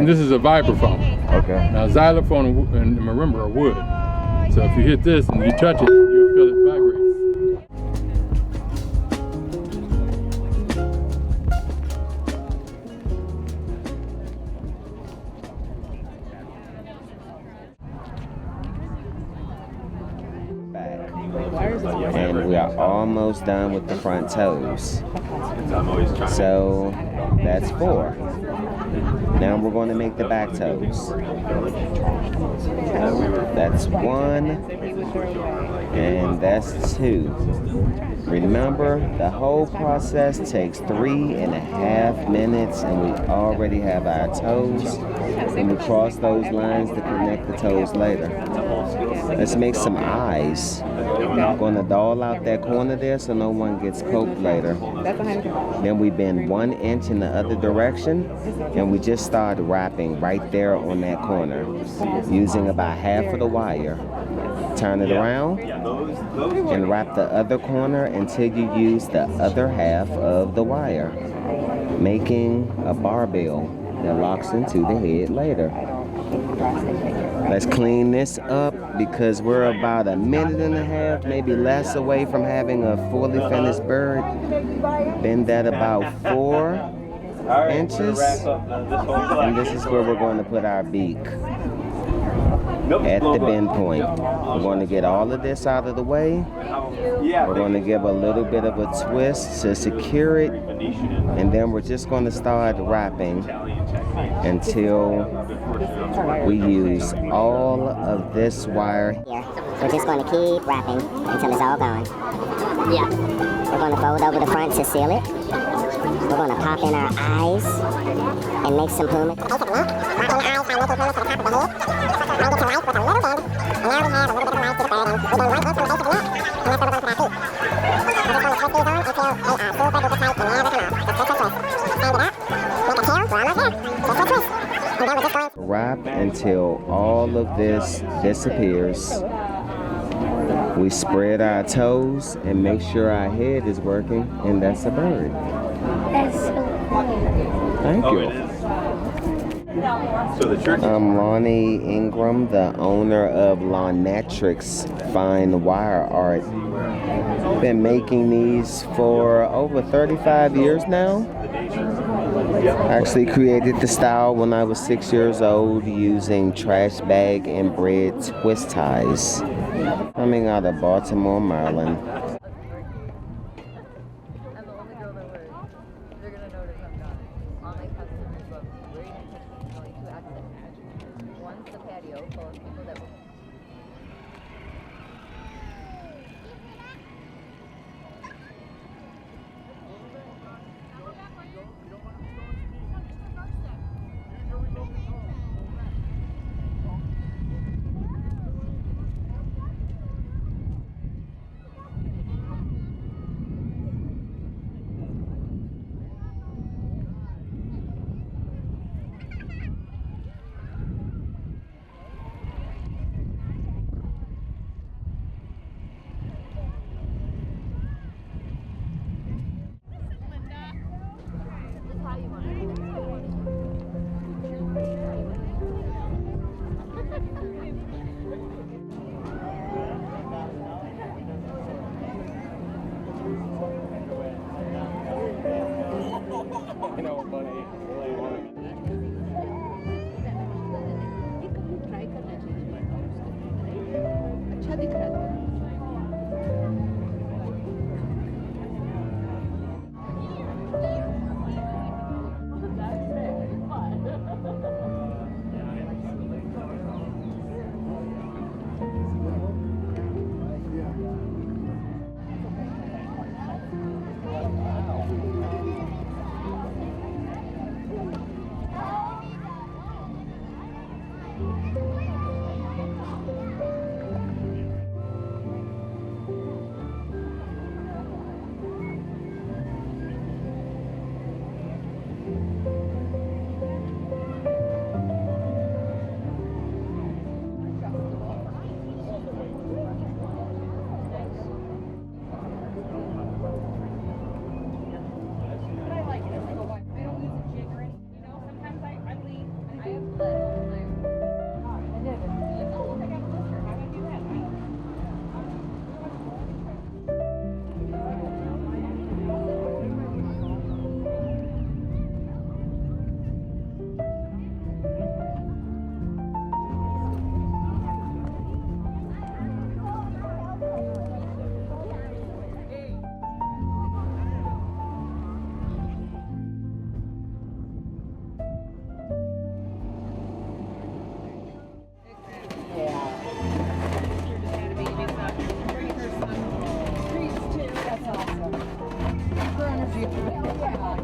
This is a vibraphone. Okay. Now xylophone and marimba are wood. So if you hit this and you touch it, you'll feel it vibrate. And we are almost done with the front toes. So that's 4. Now we're going to make the back toes. That's 1 and that's 2. Remember, the whole process takes 3.5 minutes and we already have our toes. And we cross those lines to connect the toes later. Let's make some eyes. I'm going to doll out that corner there so no one gets coked later. Then we bend 1 inch in the other direction and we just start wrapping right there on that corner using about half of the wire. Turn it around and wrap the other corner until you use the other half of the wire, making a barbell that locks into the head later. Let's clean this up because we're about 1.5 minutes, maybe less, away from having a fully finished bird. Bend that about 4 inches, and this is where we're going to put our beak. At the bend point. We're going to get all of this out of the way. We're going to give a little bit of a twist to secure it, and then we're just going to start wrapping until we use all of this wire. We're just going to keep wrapping until it's all gone. Yeah. We're going to fold over the front to seal it. We're going to pop in our eyes and make some plumage. Wrap until all of this disappears. We spread our toes and make sure our head is working, and that's a bird. That's so cool. Thank you. I'm Lonnie Ingram, the owner of Lonatrix Fine Wire Art. Been making these for over 35 years now. I actually created the style when I was 6 years old using trash bag and bread twist ties. Coming out of Baltimore, Maryland.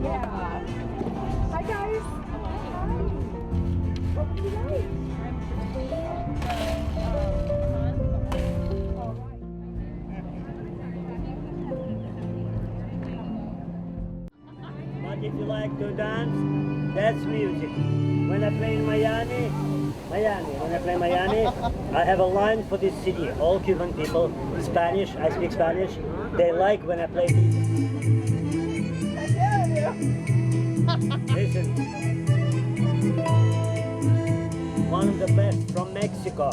Yeah. Hi guys. Hi. What would you like? But if you like to dance, that's music. When I play in Miami, when I play Miami, I have a line for this city. All Cuban people, Spanish, I speak Spanish, they like when I play this. Listen. One of the best from Mexico.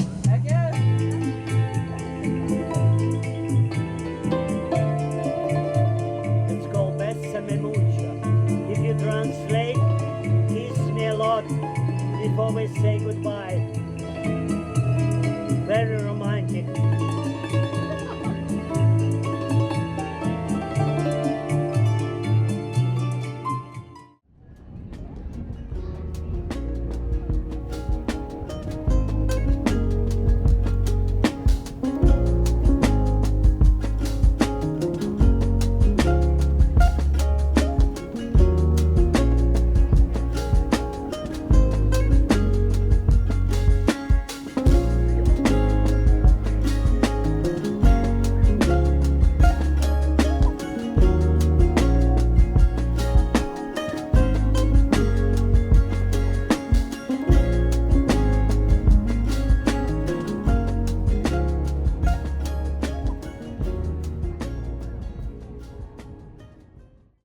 It's called Bésame Mucho. If you translate, kiss me a lot before we say goodbye.